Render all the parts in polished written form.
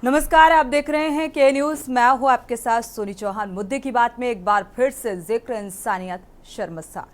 नमस्कार, आप देख रहे हैं के न्यूज। मैं हूं आपके साथ सोनी चौहान। मुद्दे की बात में एक बार फिर से जिक्र इंसानियत शर्मसार।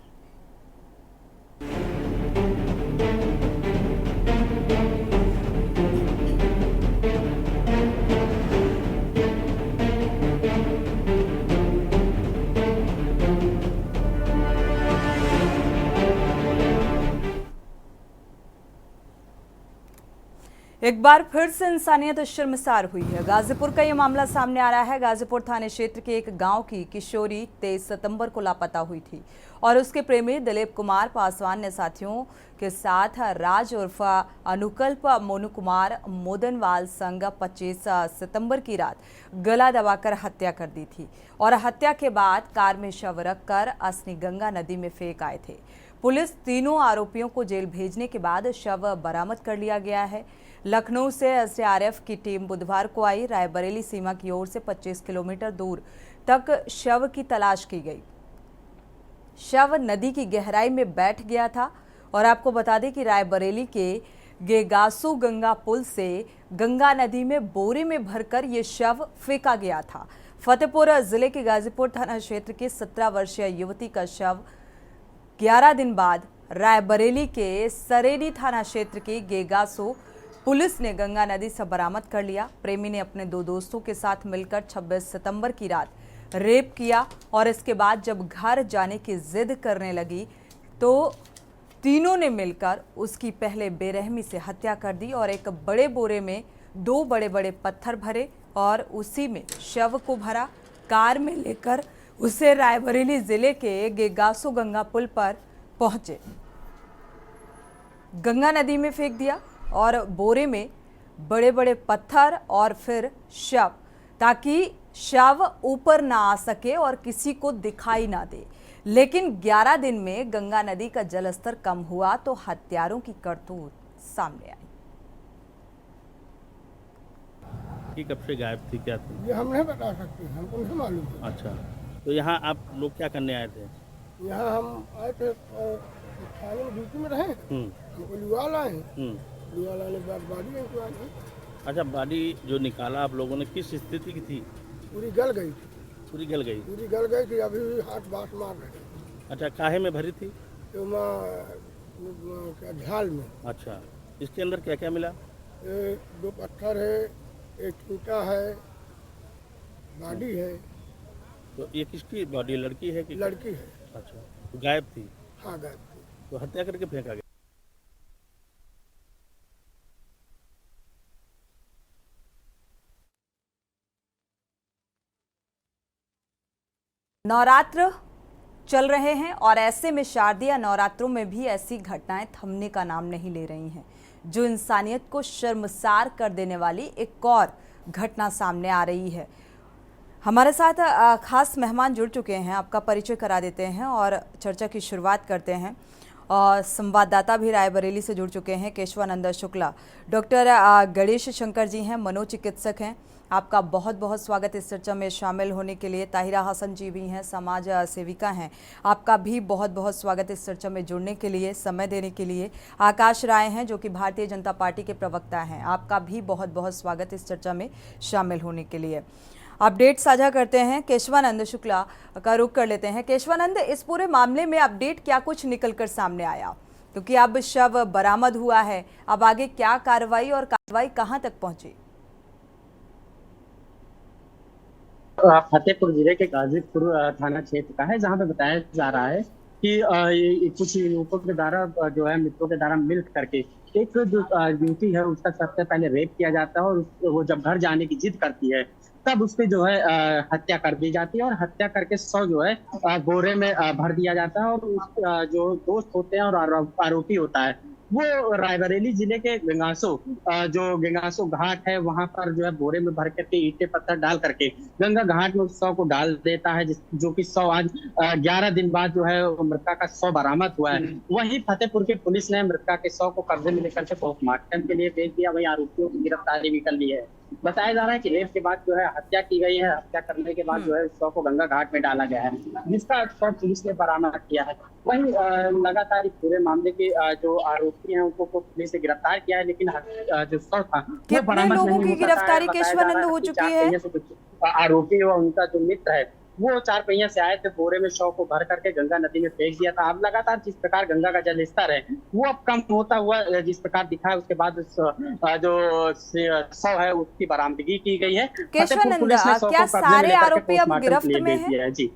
एक बार फिर से इंसानियत शर्मसार हुई है। गाजीपुर का ये मामला सामने आ रहा है। गाजीपुर थाने क्षेत्र के एक गांव की किशोरी 23 सितंबर को लापता हुई थी और उसके प्रेमी दिलीप कुमार पासवान ने साथियों के साथ राज उर्फ अनुकल्प मोनू कुमार मोदनवाल संग 25 सितंबर की रात गला दबाकर हत्या कर दी थी और हत्या के बाद कार में शव रखकर असनी गंगा नदी में फेंक आए थे। पुलिस तीनों आरोपियों को जेल भेजने के बाद शव बरामद कर लिया गया है। लखनऊ से एसडीआरएफ की टीम बुधवार को आई। रायबरेली सीमा की ओर से 25 किलोमीटर दूर तक शव की तलाश की गई। शव नदी की गहराई में बैठ गया था और आपको बता दें कि रायबरेली के गेगासू गंगा पुल से गंगा नदी में बोरे में भरकर ये शव फेंका गया था। फतेहपुर जिले के गाजीपुर थाना क्षेत्र की 17 वर्षीय युवती का शव 11 दिन बाद रायबरेली के सरेली थाना क्षेत्र की गेगासू पुलिस ने गंगा नदी से बरामद कर लिया। प्रेमी ने अपने दो दोस्तों के साथ मिलकर 26 सितंबर की रात रेप किया और इसके बाद जब घर जाने की जिद करने लगी तो तीनों ने मिलकर उसकी पहले बेरहमी से हत्या कर दी और एक बड़े बोरे में 2 बड़े बड़े पत्थर भरे और उसी में शव को भरा। कार में लेकर उसे रायबरेली जिले के गेगासू गंगा पुल पर पहुंचे, गंगा नदी में फेंक दिया और बोरे में बड़े बड़े पत्थर और फिर शव, ताकि शव ऊपर ना आ सके और किसी को दिखाई ना दे। लेकिन 11 दिन में गंगा नदी का जलस्तर कम हुआ तो हत्यारों की करतूत सामने आई। कि कब से गायब थी, क्या थी? ये हम नहीं बता सकते, हमको नहीं मालूम है। अच्छा, तो यहाँ आप लोग क्या करने आए थे? यहाँ हम आए थे थाने में ड्यूटी में रहे, हमको लिवा लाए, लिवा लाने के बाद बाडी हमको आए थे। अच्छा, बॉडी जो निकाला आप लोगों ने किस स्थिति की थी? पूरी गल गई थी। पूरी गल गई? पूरी गल गई थी, अभी भी हाथ बात मार रहे हैं। अच्छा, काहे में भरी थी? तो क्या झाल में। अच्छा, इसके अंदर क्या क्या मिला? 2 पत्थर है, एक ईंटा है, बाडी है। तो ये किसकी बॉडी, लड़की है कि? लड़की है। अच्छा, तो गायब थी? हाँ, गायब थी। तो हत्या करके फेंका गया? नवरात्र चल रहे हैं और ऐसे में शारदीय नवरात्रों में भी ऐसी घटनाएं थमने का नाम नहीं ले रही हैं। जो इंसानियत को शर्मसार कर देने वाली एक और घटना सामने आ रही है। हमारे साथ खास मेहमान जुड़ चुके हैं, आपका परिचय करा देते हैं और चर्चा की शुरुआत करते हैं। और संवाददाता भी रायबरेली से जुड़ चुके हैं, केशवानंद शुक्ला। डॉक्टर गणेश शंकर जी हैं, मनोचिकित्सक हैं। आपका बहुत बहुत स्वागत इस चर्चा में शामिल होने के लिए। ताहिरा हसन जी भी हैं, समाज सेविका हैं। आपका भी बहुत बहुत स्वागत इस चर्चा में जुड़ने के लिए, समय देने के लिए। आकाश राय हैं जो कि भारतीय जनता पार्टी के प्रवक्ता हैं। आपका भी बहुत बहुत स्वागत इस चर्चा में शामिल होने के लिए। अपडेट साझा करते हैं, केशवानंद शुक्ला का रुख कर लेते हैं। केशवानंद, इस पूरे मामले में अपडेट क्या कुछ निकलकर सामने आया? क्योंकि अब शव बरामद हुआ है, अब आगे क्या कार्रवाई और कार्रवाई कहां तक पहुंची? फतेहपुर जिले के गाजीपुर थाना क्षेत्र का है, जहां पे बताया जा रहा है कि ये कुछ युवकों के द्वारा जो है मित्रों के द्वारा मिल करके एक जो युवती है उसका सबसे पहले रेप किया जाता है और वो जब घर जाने की जिद करती है तब उसपे जो है हत्या कर दी जाती है और हत्या करके शव जो है बोरे में भर दिया जाता है और उस जो दोस्त होते हैं और आरोपी होता है वो रायबरेली जिले के जो गेंगासो घाट है वहां पर जो है बोरे में भर करके ईंटे पत्थर डाल करके गंगा घाट में उस शव को डाल देता है, जो कि शव आज 11 दिन बाद जो है मृतका का शव बरामद हुआ है। वहीं फतेहपुर की पुलिस ने मृतका के शव को कब्जे में लेकर के पोस्टमार्टम के लिए भेज दिया। वहीं आरोपियों की गिरफ्तारी भी कर ली है। बताया जा रहा है कि रेप के बाद जो है हत्या की गई है। हत्या करने के बाद जो है शव को गंगा घाट में डाला गया है, जिसका शव पुलिस ने बरामद किया है। वहीं लगातार इस पूरे मामले के जो आरोपी हैं उनको पुलिस ने गिरफ्तार किया है, लेकिन जो शव था कितने लोगों की गिरफ्तारी केशवानंद हो चुकी है? आरोपी व उनका जो मित्र है वो 4 पहिया से आए थे, बोरे में शव को भर करके गंगा नदी में फेंक दिया था। अब लगातार जिस प्रकार गंगा का जल स्तर है वो अब कम होता हुआ जिस प्रकार दिखा है, उसके बाद जो शव है उसकी बरामदगी की गई है। केशवानंद, क्या सारे आरोपी अब गिरफ्त में हैं? जी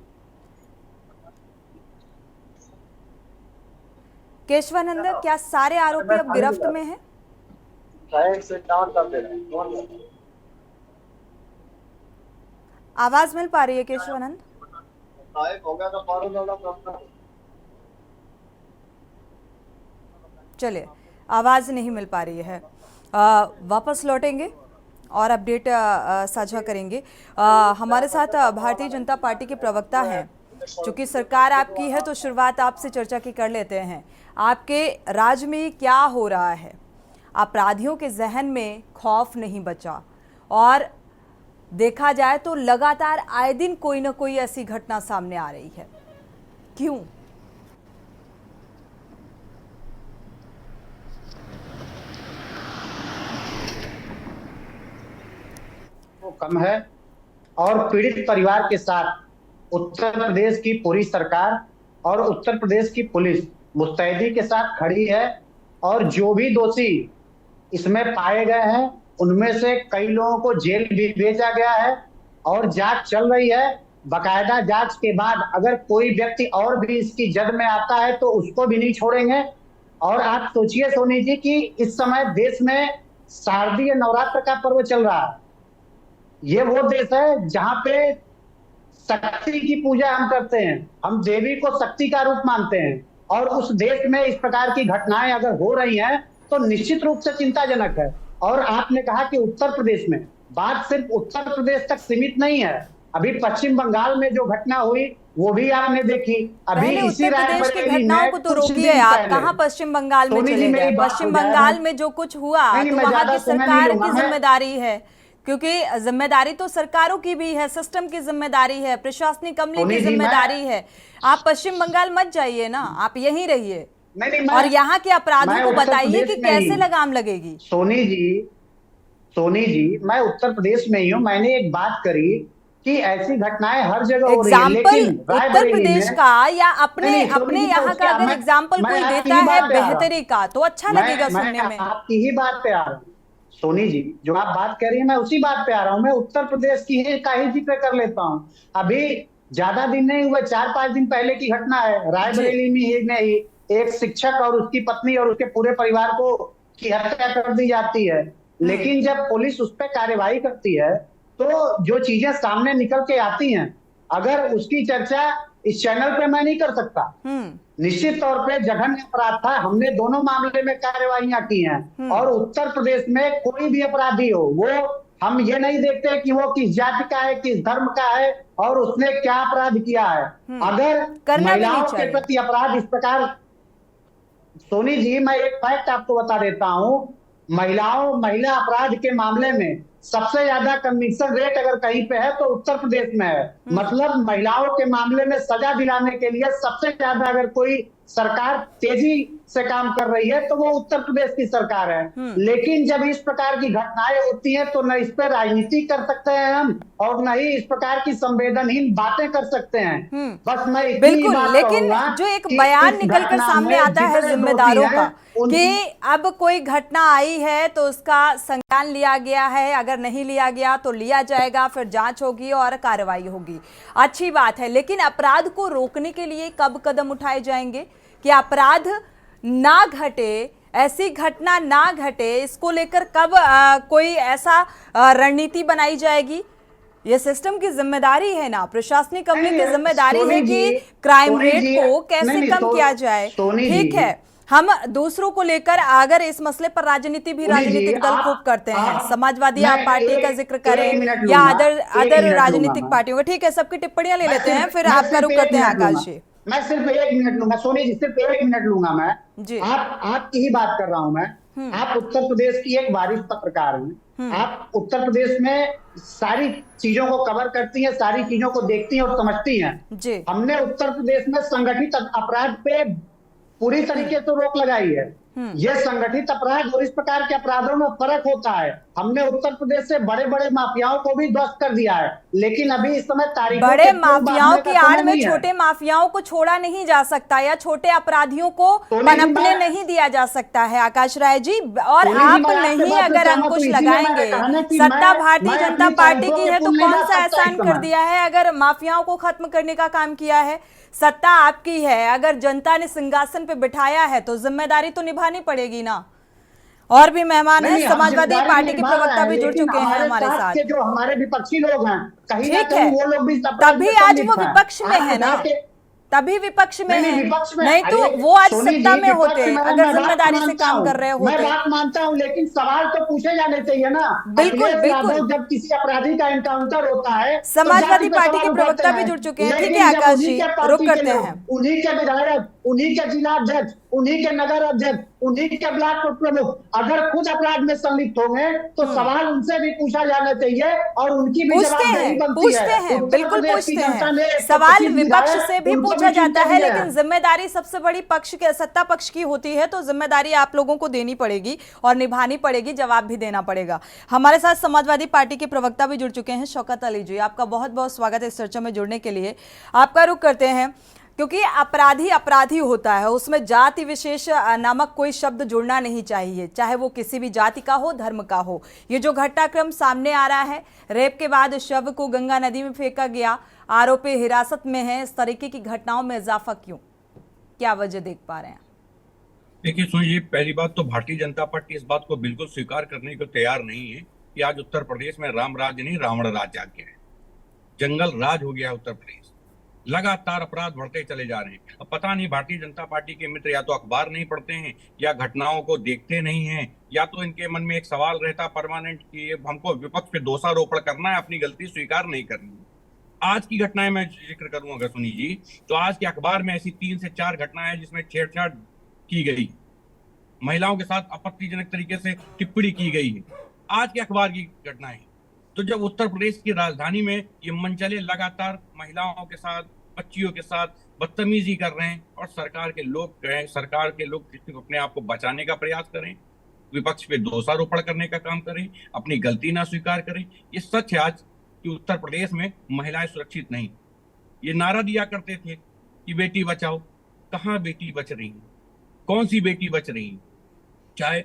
केशवानंद, क्या सारे आरोपी अब गिरफ्त में हैं? आवाज मिल पा रही है केशवानंद? चलिए, आवाज नहीं मिल पा रही है। वापस लौटेंगे और अपडेट साझा करेंगे। हमारे साथ भारतीय जनता पार्टी के प्रवक्ता हैं। चूंकि सरकार आपकी है तो शुरुआत आपसे चर्चा की कर लेते हैं। आपके राज्य में क्या हो रहा है? अपराधियों के जहन में खौफ नहीं बचा और देखा जाए तो लगातार आए दिन कोई ना कोई ऐसी घटना सामने आ रही है, क्यों? कम है और पीड़ित परिवार के साथ उत्तर प्रदेश की पूरी सरकार और उत्तर प्रदेश की पुलिस मुस्तैदी के साथ खड़ी है। और जो भी दोषी इसमें पाए गए हैं उनमें से कई लोगों को जेल भी भेजा गया है और जांच चल रही है। बाकायदा जांच के बाद अगर कोई व्यक्ति और भी इसकी जद में आता है तो उसको भी नहीं छोड़ेंगे। और आप सोचिए सोनी जी कि इस समय देश में शारदीय नवरात्र का पर्व चल रहा है। ये वो देश है जहां पे शक्ति की पूजा हम करते हैं, हम देवी को शक्ति का रूप मानते हैं। और उस देश में इस प्रकार की घटनाएं अगर हो रही हैं तो निश्चित रूप से चिंताजनक है। और आपने कहा कि उत्तर प्रदेश में, बात सिर्फ उत्तर प्रदेश तक सीमित नहीं है। अभी पश्चिम बंगाल में जो घटना हुई वो भी आपने देखी। अभी इसी उत्तर प्रदेश की घटनाओं को तो रोकिए आप, कहाँ पश्चिम बंगाल में चले गए? पश्चिम बंगाल में जो कुछ हुआ तो वहां की सरकार की जिम्मेदारी है, क्योंकि जिम्मेदारी तो सरकारों की भी है, सिस्टम की जिम्मेदारी है, प्रशासनिक अमले की जिम्मेदारी है। आप पश्चिम बंगाल मत जाइए ना, आप यहीं रहिए और यहाँ के अपराधों को बताइए कि कैसे लगाम लगेगी। सोनी जी, मैं उत्तर प्रदेश में ही हूँ। मैंने एक बात करी कि ऐसी घटनाएं हर जगह हो रही है, लेकिन उत्तर प्रदेश का या अपने यहाँ का अगर एग्जाम्पल कोई देता है बेहतरी का तो अच्छा लगेगा सुनने में। आपकी ही बात पे आ रहा हूँ सोनी जी, जो आप बात कर रही है मैं उसी बात पे आ रहा हूँ। मैं उत्तर प्रदेश की का ही जिक्र कर लेता हूँ। अभी ज्यादा दिन नहीं हुए, 4-5 दिन पहले की घटना है। रायबरेली में ही एक शिक्षक और उसकी पत्नी और उसके पूरे परिवार को की हत्या कर दी जाती है। लेकिन जब पुलिस उस पर कार्यवाही करती है तो जो चीजें सामने निकल के आती हैं, अगर उसकी चर्चा इस चैनल पे मैं नहीं कर सकता। निश्चित तौर पे जघन्य अपराध था। हमने दोनों मामले में कार्यवाहियां की हैं। और उत्तर प्रदेश में कोई भी अपराधी हो, वो हम ये नहीं देखते कि वो किस जाति का है, किस धर्म का है और उसने क्या अपराध किया है। अगर महिलाओं के प्रति अपराध इस प्रकार, सोनी जी मैं एक फैक्ट आपको बता देता हूं, महिला अपराध के मामले में सबसे ज्यादा कन्विक्शन रेट अगर कहीं पे है तो उत्तर प्रदेश में है। मतलब महिलाओं के मामले में सजा दिलाने के लिए सबसे ज्यादा अगर कोई सरकार तेजी से काम कर रही है तो वो उत्तर प्रदेश की सरकार है। लेकिन जब इस प्रकार की घटनाएं होती हैं तो न इस पर राजनीति कर सकते हैं हम और न ही इस प्रकार की संवेदनहीन बातें कर सकते हैं। बस मैं बिल्कुल, लेकिन जो एक बयान निकलकर सामने आता है जिम्मेदारों का कि अब कोई घटना आई है तो उसका संज्ञान लिया गया है, अगर नहीं लिया गया तो लिया जाएगा, फिर जांच होगी और कार्रवाई होगी। अच्छी बात है, लेकिन अपराध को रोकने के लिए कब कदम उठाए जाएंगे कि अपराध ना घटे, ऐसी घटना ना घटे, इसको लेकर कब कोई ऐसा रणनीति बनाई जाएगी? ये सिस्टम की जिम्मेदारी है ना, प्रशासनिक अमले की जिम्मेदारी है कि क्राइम रेट को कैसे कम किया जाए। ठीक है, हम दूसरों को लेकर अगर इस मसले पर राजनीति भी राजनीतिक दल खूब करते हैं, समाजवादी पार्टी का जिक्र करें या अदर राजनीतिक पार्टियों का, ठीक है, सबकी टिप्पणियां ले लेते हैं, फिर आपका रुख करते हैं आकाश जी। मैं सिर्फ 1 मिनट लूंगा सोनी जी, सिर्फ 1 मिनट लूंगा मैं जी। आपकी ही बात कर रहा हूं मैं। आप उत्तर प्रदेश की एक वरिष्ठ पत्रकार हैं, आप उत्तर प्रदेश में सारी चीजों को कवर करती हैं, सारी चीजों को देखती हैं और समझती हैं। जी। हमने उत्तर प्रदेश में संगठित अपराध पे पूरी तरीके से रोक लगाई है। ये संगठित अपराध और इस प्रकार के अपराधों में फर्क होता है। हमने उत्तर प्रदेश से बड़े बड़े माफियाओं को भी ध्वस्त कर दिया है, लेकिन अभी इस समय तारीखों बड़े के पूर्व माफियाओं बांधने की का आड़ समय में नहीं है। छोटे माफियाओं को छोड़ा नहीं जा सकता या छोटे अपराधियों को सोनी जी, पनपने मैं- नहीं दिया जा सकता है आकाश राय जी। और सोनी जी, आप मैं आपके नहीं बात से अगर सहमत अंकुश हूं, इसीलिए मैंने लगाएंगे, कहा ना कि सत्ता मैं भारतीय अपनी जनता पार्टी तारीखों की के है तो पुल नहीं कौन ला सा सकता एहसान इस कर समय। दिया है अगर माफियाओं को खत्म करने का काम किया है। सत्ता आपकी है, अगर जनता ने सिंहासन पे बिठाया है तो जिम्मेदारी तो निभानी पड़ेगी ना। और भी मेहमान हैं, नहीं, हम समाजवादी जिम्मेदारी पार्टी के निभा रहे प्रवक्ता हैं, भी जुड़ लेकिन चुके हैं हमारे साथ। के जो हमारे विपक्षी लोग हैं, कहीं ना ठीक कहीं है, वो लोग भी अपराध तभी में आज संलिप्त वो हैं। विपक्ष में आप है ना, जाके- तभी विपक्ष में नहीं, है, विपक्ष में नहीं तो अरे, वो आज सोनी सत्ता जी, में विपक्ष होते में अगर मैं बात जिम्मेदारी से मानता काम हूं, कर रहे मैं होते। बात मानता हूं, लेकिन सवाल तो पूछे जाने चाहिए ना। बिल्कुल, अखिलेश बिल्कुल। यादव जब किसी अपराधी का एनकाउंटर होता है तो समाजवादी जाति पे पार्टी सवाल के प्रवक्ता उठाते भी हैं। जुड़ चुके हैं। ठीक लेकिन है जब आकाश उन्हीं जी, के रुक पार्टी के करते लोग, हैं। उन्हीं के विधायक, उन्हीं के जिला अध्यक्ष, उन्हीं के नगर अध्यक्ष, उन्हीं के ब्लॉक प्रमुख अगर खुद अपराध में संलिप्त होंगे तो सवाल उनसे भी पूछा जाना चाहिए और उनकी भी पूछते जवाबदेही हैं, बनती पूछते है। हैं, उत्तर बिल्कुल प्रदेश की पूछते जनता हैं। ने सवाल 125 विपक्ष विधायक, से भी उनको पूछा जाता चिंता है, दी लेकिन जिम्मेदारी सबसे बड़ी पक्ष के सत्ता पक्ष की होती है तो जिम्मेदारी आप लोगों को देनी पड़ेगी और निभानी पड़ेगी, जवाब भी देना पड़ेगा। हमारे साथ समाजवादी पार्टी के प्रवक्ता भी जुड़ चुके हैं। शौकत अली जी, आपका बहुत बहुत स्वागत है इस चर्चा में जुड़ने के लिए। आपका रुख करते हैं, क्योंकि अपराधी अपराधी होता है, उसमें जाति विशेष नामक कोई शब्द जुड़ना नहीं चाहिए, चाहे वो किसी भी जाति का हो, धर्म का हो। ये जो घटनाक्रम सामने आ रहा है, रेप के बाद शव को गंगा नदी में फेंका गया, आरोपी हिरासत में है, इस तरीके की घटनाओं में इजाफा क्यों, क्या वजह देख पा रहे हैं? देखिए सुनिए, पहली बात तो भारतीय जनता पार्टी इस बात को बिल्कुल स्वीकार करने को तैयार नहीं है कि आज उत्तर प्रदेश में राम राज्य नहीं रावण राज आ गया है, जंगल राज हो गया है उत्तर प्रदेश। लगातार अपराध बढ़ते चले जा रहे हैं। अब पता नहीं भारतीय जनता पार्टी के मित्र या तो अखबार नहीं पढ़ते हैं या घटनाओं को देखते नहीं हैं, या तो इनके मन में एक सवाल रहता परमानेंट कि हमको विपक्ष पे दोषारोपण करना है, अपनी गलती स्वीकार नहीं करनी। आज की घटनाएं मैं जिक्र करूं अगर सुनी जी, तो आज के अखबार में ऐसी 3 से 4 घटनाएं हैं जिसमें छेड़छाड़ की गई, महिलाओं के साथ आपत्तिजनक तरीके से टिप्पणी की गई है। आज के अखबार की घटनाएं। तो जब उत्तर प्रदेश की राजधानी में ये मनचले लगातार महिलाओं के साथ, बच्चियों के साथ बदतमीजी कर रहे हैं और सरकार के लोग अपने आप को बचाने का प्रयास करें, विपक्ष पे दोषारोपण करने का काम करें, अपनी गलती ना स्वीकार करें। ये सच है आज कि उत्तर प्रदेश में महिलाएं सुरक्षित नहीं। ये नारा दिया करते थे कि बेटी बचाओ, कहाँ बेटी बच रही है, कौन सी बेटी बच रही है? चाहे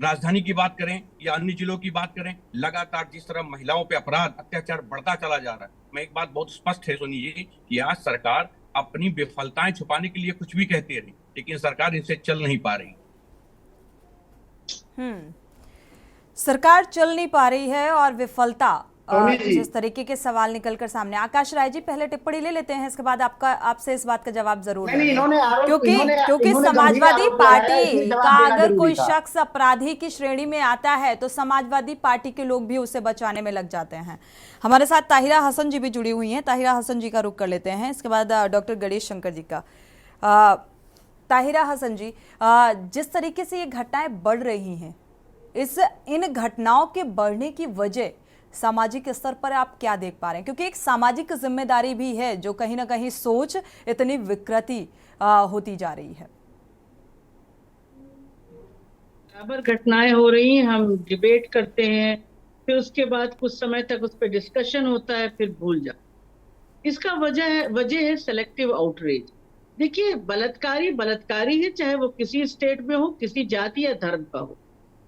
राजधानी की बात करें या अन्य जिलों की बात करें, लगातार जिस तरह महिलाओं पे अपराध अत्याचार बढ़ता चला जा रहा है। मैं एक बात बहुत स्पष्ट है सुनिए कि आज सरकार अपनी विफलताएं छुपाने के लिए कुछ भी कहती रही, लेकिन सरकार इनसे चल नहीं पा रही। सरकार चल नहीं पा रही है और विफलता, सोनी जी। जिस तरीके के सवाल निकलकर सामने। आकाश राय जी, पहले टिप्पणी ले लेते हैं, इसके बाद आपसे इस बात का जवाब जरूर नहीं, लेंगे। इन्होंने आरोप- क्योंकि इन्होंने गंभीर समाजवादी आरोप लगाया है, पार्टी इसलिए जवाब का देना अगर जरूरी कोई था। शख्स अपराधी की श्रेणी में आता है तो समाजवादी पार्टी के लोग भी उसे बचाने में लग जाते हैं। हमारे साथ ताहिरा हसन जी भी जुड़ी हुई हैं। ताहिरा हसन जी का रुख कर लेते हैं, इसके बाद डॉक्टर गणेश शंकर जी का। ताहिरा हसन जी, जिस तरीके से ये घटनाएं बढ़ रही हैं, इन घटनाओं के बढ़ने की वजह सामाजिक स्तर पर आप क्या देख पा रहे हैं? क्योंकि एक सामाजिक जिम्मेदारी भी है जो कहीं ना कहीं सोच इतनी विकृति होती जा रही है। बराबर घटनाएं हो रही हैं, हम डिबेट करते हैं, फिर उसके बाद कुछ समय तक उस पर डिस्कशन होता है, फिर भूल जाते। इसका वजह है सेलेक्टिव आउटरीच। देखिए, बलात्कारी है, चाहे वो किसी स्टेट में हो, किसी जाति या धर्म का हो।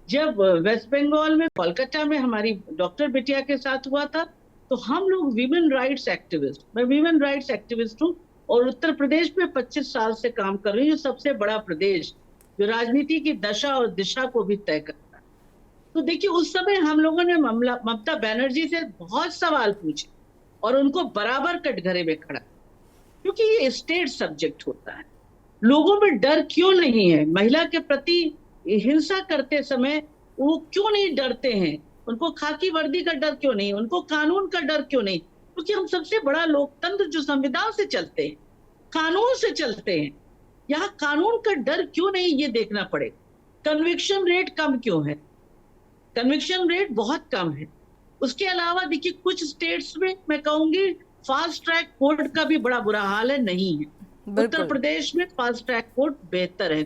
जब वेस्ट बंगाल में, कोलकाता में हमारी डॉक्टर बिटिया के साथ हुआ था, तो हम लोग वीमेन राइट्स एक्टिविस्ट, मैं वीमेन राइट्स एक्टिविस्ट हूँ और उत्तर प्रदेश में 25 साल से काम कर रही हूँ, सबसे बड़ा प्रदेश जो राजनीति की दशा और दिशा को भी तय करता है। तो देखिए, उस समय हम लोगों ने ममता बनर्जी से बहुत सवाल पूछे और उनको बराबर कटघरे में खड़ा, क्योंकि ये स्टेट सब्जेक्ट होता है। लोगों में डर क्यों नहीं है? महिला के प्रति हिंसा करते समय वो क्यों नहीं डरते हैं? उनको खाकी वर्दी का डर क्यों नहीं? उनको कानून का डर क्यों नहीं? क्योंकि हम सबसे बड़ा लोकतंत्र जो संविधान से चलते हैं, कानून से चलते हैं, यहाँ कानून का डर क्यों नहीं, ये देखना पड़ेगा। कन्विक्शन रेट कम क्यों है? कन्विक्शन रेट बहुत कम है। उसके अलावा देखिए कुछ स्टेट्स में मैं कहूंगी फास्ट ट्रैक कोर्ट का भी बड़ा बुरा हाल है, नहीं है। उत्तर प्रदेश में फास्ट ट्रैक कोर्ट बेहतर है।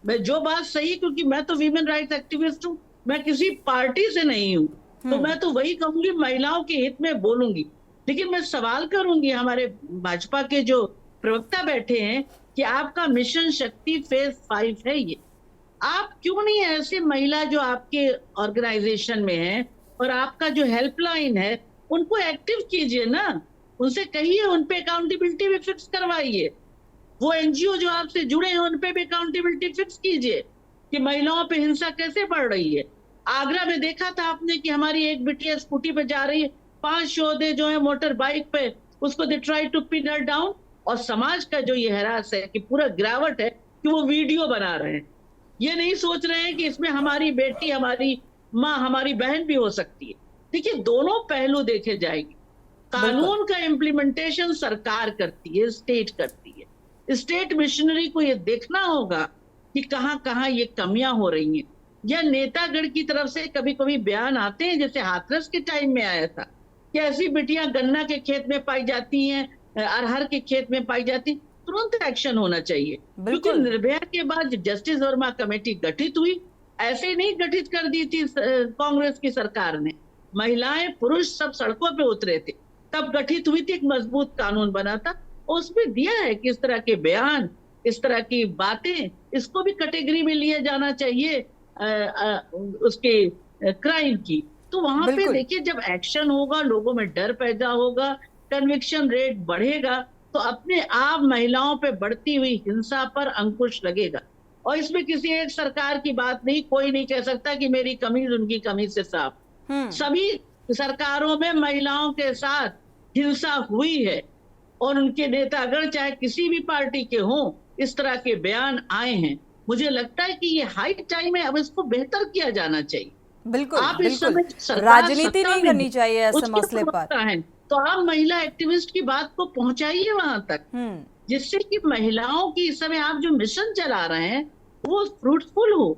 मैं जो बात सही, क्योंकि मैं तो वीमेन राइट्स एक्टिविस्ट हूँ, मैं किसी पार्टी से नहीं हूँ, तो मैं तो वही कहूंगी, महिलाओं के हित में बोलूंगी। लेकिन मैं सवाल करूंगी हमारे भाजपा के जो प्रवक्ता बैठे हैं कि आपका मिशन शक्ति फेज 5 है, ये आप क्यों नहीं ऐसे महिला जो आपके ऑर्गेनाइजेशन में है और आपका जो हेल्पलाइन है उनको एक्टिव कीजिए ना, उनसे कहिए, उन पे अकाउंटेबिलिटी भी फिक्स करवाइए। वो एनजीओ जो आपसे जुड़े हैं उन पे भी अकाउंटेबिलिटी फिक्स कीजिए कि महिलाओं पे हिंसा कैसे बढ़ रही है। आगरा में देखा था आपने कि हमारी एक बिटिया स्कूटी पे जा रही है, 5 योद्धे जो है मोटर बाइक पे उसको दे try to pin her down, और समाज का जो ये हैरास है कि पूरा गिरावट है कि वो वीडियो बना रहे हैं। ये नहीं सोच रहे हैं कि इसमें हमारी बेटी, हमारी माँ, हमारी बहन भी हो सकती है। देखिए दोनों पहलू देखे जाएंगे। कानून का इम्प्लीमेंटेशन सरकार करती है, स्टेट करती है। स्टेट मिशनरी को ये देखना होगा कि कहाँ कहाँ ये कमियां हो रही हैं। या नेतागढ़ की तरफ से कभी कभी बयान आते हैं, जैसे हाथरस के टाइम में आया था कि ऐसी बिटियां गन्ना के खेत में पाई जाती हैं, अरहर के खेत में पाई जाती, तुरंत एक्शन होना चाहिए। क्योंकि निर्भया के बाद जस्टिस वर्मा कमेटी गठित हुई, ऐसे नहीं गठित कर दी थी कांग्रेस की सरकार ने, महिलाएं पुरुष सब सड़कों पे उतरे थे, तब गठित हुई थी, एक मजबूत कानून बना था। उसमें दिया है कि इस तरह के बयान, इस तरह की बातें, इसको भी कैटेगरी में लिया जाना चाहिए उसके क्राइम की। तो वहां पे देखिए जब एक्शन होगा, लोगों में डर पैदा होगा, कन्विक्शन रेट बढ़ेगा, तो अपने आप महिलाओं पे बढ़ती हुई हिंसा पर अंकुश लगेगा। और इसमें किसी एक सरकार की बात नहीं, कोई नहीं कह सकता कि मेरी कमीज उनकी कमीज से साफ। सभी सरकारों में महिलाओं के साथ हिंसा हुई है और उनके नेतागण चाहे किसी भी पार्टी के हों, इस तरह के बयान आए हैं। मुझे लगता है कि ये हाई टाइम है, अब इसको बेहतर किया जाना चाहिए। बिल्कुल, आप इस समय राजनीति नहीं करनी चाहिए ऐसे मसले पर। तो आप महिला एक्टिविस्ट की बात को पहुंचाइए वहां तक, जिससे कि महिलाओं की इस समय आप जो मिशन चला रहे हैं वो फ्रूटफुल हो,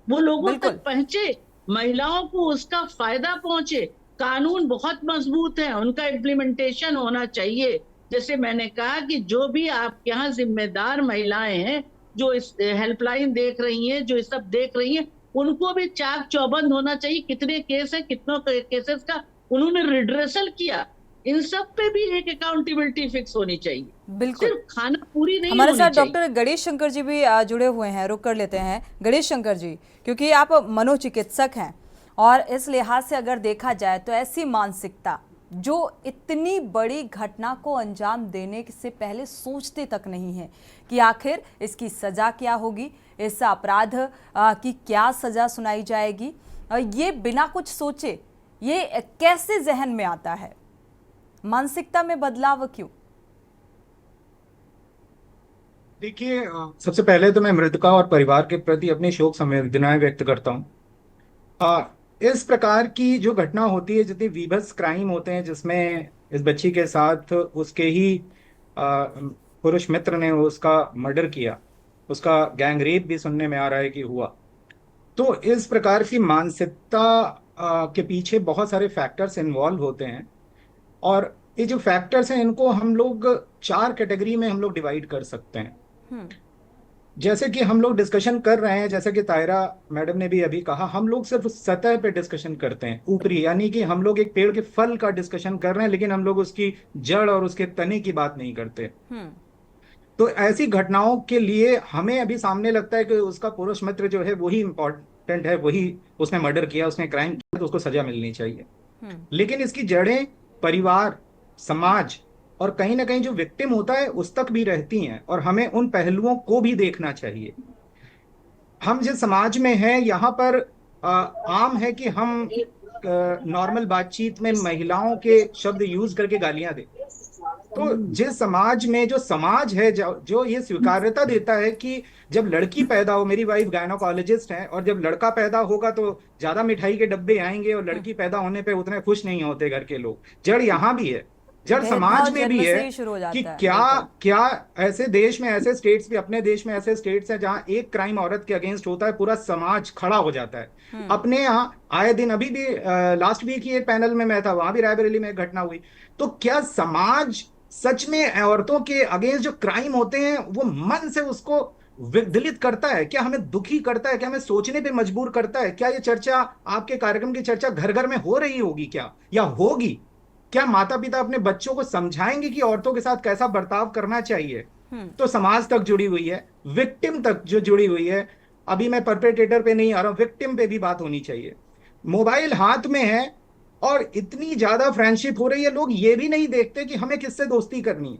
वो लोगों तक पहुंचे, महिलाओं को उसका फायदा पहुंचे। कानून बहुत मजबूत है, उनका इम्प्लीमेंटेशन होना चाहिए। जैसे मैंने कहा कि जो भी आपके यहाँ जिम्मेदार महिलाएं हैं, जो इस हेल्पलाइन देख रही हैं, जो इस सब देख रही हैं, उनको भी चाक चौबंद होना चाहिए। कितने केस है, कितनों केसेस का उन्होंने रिड्रेसल किया, इन सब पे भी एक अकाउंटेबिलिटी फिक्स होनी चाहिए। बिल्कुल, सिर्फ खाना पूरी नहीं हमारे साथ चाहिए। डॉक्टर गणेश शंकर जी भी जुड़े हुए हैं, रुक कर लेते हैं गणेश शंकर जी, क्योंकि आप मनोचिकित्सक हैं और इस लिहाज से अगर देखा जाए तो ऐसी मानसिकता जो इतनी बड़ी घटना को अंजाम देने से पहले सोचते तक नहीं है कि आखिर इसकी सजा क्या होगी, इस अपराध की क्या सजा सुनाई जाएगी, ये बिना कुछ सोचे ये कैसे जहन में आता है? मानसिकता में बदलाव क्यों? देखिए, सबसे पहले तो मैं मृतका और परिवार के प्रति अपनी शोक संवेदनाएं व्यक्त करता हूँ। इस प्रकार की जो घटना होती है, जितने वीभत्स क्राइम होते हैं, जिसमें इस बच्ची के साथ उसके ही पुरुष मित्र ने उसका मर्डर किया, उसका गैंग रेप भी सुनने में आ रहा है कि हुआ, तो इस प्रकार की मानसिकता के पीछे बहुत सारे फैक्टर्स इन्वॉल्व होते हैं। और ये जो फैक्टर्स हैं, इनको हम लोग 4 कैटेगरी में हम लोग डिवाइड कर सकते हैं। जैसे कि हम लोग डिस्कशन कर रहे हैं, जैसे कि तायरा मैडम ने भी अभी कहा, हम लोग सिर्फ सतह पे डिस्कशन करते हैं, ऊपरी, यानी कि हम लोग एक पेड़ के फल का डिस्कशन कर रहे हैं, लेकिन हम लोग उसकी जड़ और उसके तने की बात नहीं करते। तो ऐसी घटनाओं के लिए हमें अभी सामने लगता है कि उसका पुरुष मित्र जो है वही इंपॉर्टेंट है, वही उसने मर्डर किया, उसने क्राइम किया, तो उसको सजा मिलनी चाहिए। लेकिन इसकी जड़ें परिवार, समाज और कहीं ना कहीं जो विक्टिम होता है उस तक भी रहती हैं, और हमें उन पहलुओं को भी देखना चाहिए। हम जिस समाज में हैं, यहाँ पर आम है कि हम नॉर्मल बातचीत में महिलाओं के शब्द यूज करके गालियां दें। तो जिस समाज में, जो समाज है जो ये स्वीकार्यता देता है कि जब लड़की पैदा हो, मेरी वाइफ गायनोकोलॉजिस्ट है, और जब लड़का पैदा होगा तो ज्यादा मिठाई के डब्बे आएंगे, और लड़की पैदा होने पे उतने खुश नहीं होते घर के लोग, जड़ यहाँ भी है। जड़ समाज भेदभाव में भी जन्म से है ही शुरू हो जाता कि है, क्या बिल्कुल। क्या ऐसे देश में, ऐसे स्टेट्स भी, अपने देश में ऐसे स्टेट्स हैं जहां एक क्राइम औरत के अगेंस्ट होता है पूरा समाज खड़ा हो जाता है। अपने यहाँ आए दिन, अभी भी लास्ट वीक ही एक पैनल में मैं था, वहां भी रायबरेली में एक घटना हुई। तो क्या समाज सच में औरतों के अगेंस्ट जो क्राइम होते हैं वो मन से उसको विचलित करता है? क्या हमें दुखी करता है? क्या हमें सोचने पे मजबूर करता है? क्या ये चर्चा, आपके कार्यक्रम की चर्चा घर घर में हो रही होगी क्या, या होगी? क्या माता पिता अपने बच्चों को समझाएंगे कि औरतों के साथ कैसा बर्ताव करना चाहिए? तो समाज तक जुड़ी हुई है, विक्टिम तक जो जुड़ी हुई है। अभी मैं परपेट्रेटर पे नहीं आ रहा हूं, विक्टिम पे भी बात होनी चाहिए। मोबाइल हाथ में है और इतनी ज्यादा फ्रेंडशिप हो रही है, लोग ये भी नहीं देखते कि हमें किससे दोस्ती करनी है,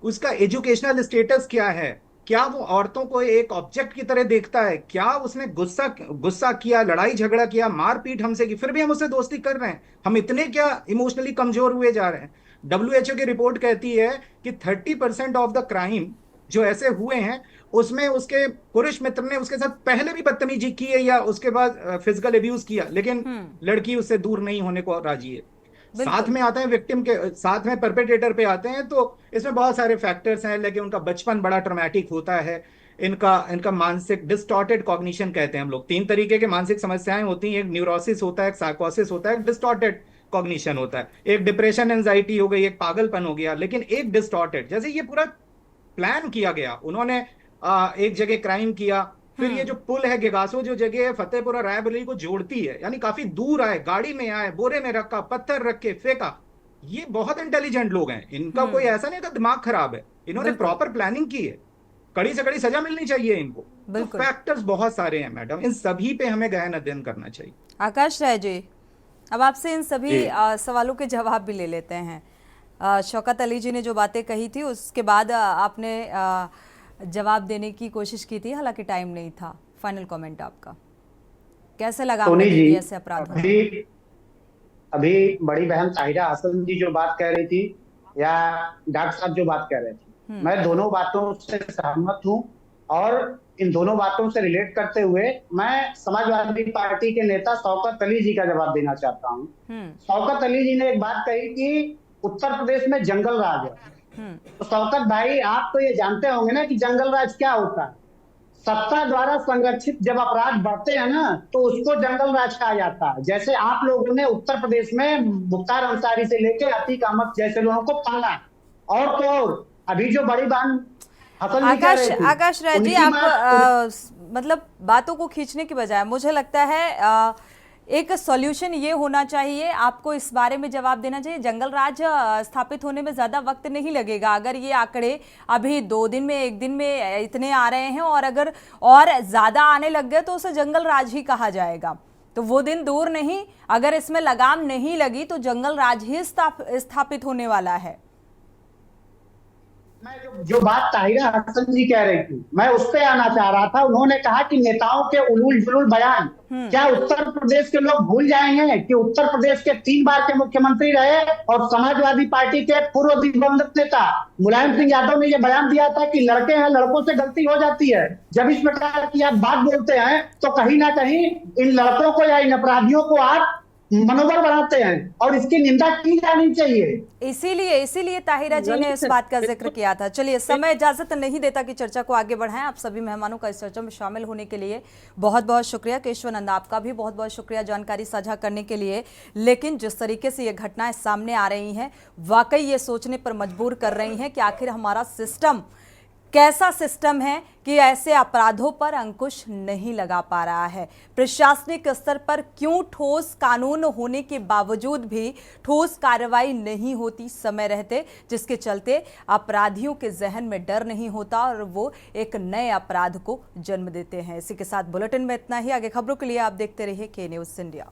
उसका एजुकेशनल स्टेटस क्या है, क्या वो औरतों को एक ऑब्जेक्ट की तरह देखता है, क्या उसने गुस्सा किया, लड़ाई झगड़ा किया, मारपीट हमसे की, फिर भी हम उससे दोस्ती कर रहे हैं। हम इतने क्या इमोशनली कमजोर हुए जा रहे हैं? WHO की रिपोर्ट कहती है कि 30% ऑफ द क्राइम जो ऐसे हुए हैं उसमें उसके पुरुष मित्र ने उसके साथ पहले भी बदतमीजी की है या उसके बाद फिजिकल अब्यूज किया, लेकिन लड़की उससे दूर नहीं होने को राजी है। साथ में आते हैं विक्टिम के, साथ में परपेट्रेटर पे आते हैं, तो इसमें बहुत सारे फैक्टर्स हैं, लेकिन उनका बचपन बड़ा ट्रॉमेटिक होता है। इनका मानसिक डिस्टॉर्टेड कॉग्निशन कहते हैं हम लोग। 3 तरीके के मानसिक समस्याएं होती हैं, एक न्यूरोसिस होता है, एक साइकोसिस होता है, एक डिस्टॉर्टेड कॉग्निशन होता है। एक डिप्रेशन, एंजाइटी हो गई, एक पागलपन हो गया, लेकिन एक डिस्टॉर्टेड, जैसे ये पूरा प्लान किया गया, उन्होंने एक जगह क्राइम किया, फिर ये जो पुल है गेगासो, जो जगह है फतेहपुर और रायबरेली को जोड़ती है, यानी काफी दूर आए, गाड़ी में आए, बोरे में रखा, पत्थर रख के फेंका। ये बहुत इंटेलिजेंट लोग हैं, इनका कोई ऐसा नहीं था दिमाग खराब है, इन्होंने प्रॉपर प्लानिंग की है। कड़ी से कड़ी सजा मिलनी चाहिए इनको। तो फैक्टर्स बहुत सारे हैं मैडम, इन सभी पे हमें गहन अध्ययन करना चाहिए। आकाश राय जी, अब आपसे इन सभी सवालों के जवाब भी ले लेते हैं। शौकत अली जी ने जो बातें कही थी उसके बाद आपने जवाब देने की कोशिश की थी, हालांकि टाइम नहीं था। फाइनल कमेंट आपका, कैसे लगा आपको ऐसे अपराध? अभी बड़ी बहन ताहिरा हसन जी जो बात कह रही थी, या डॉक्टर साहब जो बात कह रहे थे, मैं दोनों बातों से सहमत हूँ। और इन दोनों बातों से रिलेट करते हुए मैं समाजवादी पार्टी के नेता शौकत अली जी का जवाब देना चाहता हूँ। शौकत अली जी ने एक बात कही कि उत्तर प्रदेश में जंगल राज है। तो शौकत भाई, आप तो ये जानते होंगे ना कि जंगल राज क्या होता है। सत्ता द्वारा संरक्षित जब अपराध बढ़ते हैं ना, तो उसको जंगल राज कहा जाता है। जैसे आप लोगों ने उत्तर प्रदेश में मुख्तार अंसारी से लेकर अतीक अहमद जैसे लोगों को पाला, और तो और अभी जो बड़ी बहन आकाश राय जी, आप मतलब बातों को खींचने की बजाय मुझे लगता है एक सॉल्यूशन ये होना चाहिए, आपको इस बारे में जवाब देना चाहिए। जंगल राज स्थापित होने में ज़्यादा वक्त नहीं लगेगा। अगर ये आंकड़े अभी 2 दिन में, 1 दिन में इतने आ रहे हैं और अगर और ज़्यादा आने लग गए तो उसे जंगल राज ही कहा जाएगा। तो वो दिन दूर नहीं, अगर इसमें लगाम नहीं लगी तो जंगल राज ही स्थापित होने वाला है। मैं जो बात ताहिरा हसन जी कह रही थी, मैं उस पे आना चाह रहा था। उन्होंने कहा कि नेताओं के उलूल जुलूल बयान, क्या उत्तर प्रदेश के लोग भूल जाएंगे कि उत्तर प्रदेश के 3 बार के मुख्यमंत्री रहे और समाजवादी पार्टी के पूर्व दिवंगत नेता मुलायम सिंह यादव ने यह बयान दिया था कि लड़के हैं, लड़कों से गलती हो जाती है। जब इस प्रकार की आप बात बोलते हैं तो कहीं ना कहीं इन लड़कों को या इन अपराधियों को आप मनोबल बढ़ाते हैं और इसकी निंदा की जानी चाहिए। इसीलिए ताहिरा जी ने इस बात का जिक्र किया था। चलिए, समय इजाजत नहीं देता कि चर्चा को आगे बढ़ाएं। आप सभी मेहमानों का इस चर्चा में शामिल होने के लिए बहुत बहुत शुक्रिया। केशवानंद, आपका भी बहुत बहुत शुक्रिया जानकारी साझा करने के लिए। लेकिन जिस तरीके से ये घटनाएं सामने आ रही हैं, वाकई ये सोचने पर मजबूर कर रही हैं कि आखिर हमारा सिस्टम कैसा सिस्टम है कि ऐसे अपराधों पर अंकुश नहीं लगा पा रहा है। प्रशासनिक स्तर पर क्यों ठोस कानून होने के बावजूद भी ठोस कार्रवाई नहीं होती समय रहते, जिसके चलते अपराधियों के जहन में डर नहीं होता और वो एक नए अपराध को जन्म देते हैं। इसी के साथ बुलेटिन में इतना ही। आगे खबरों के लिए आप देखते रहिए के न्यूज़ इंडिया।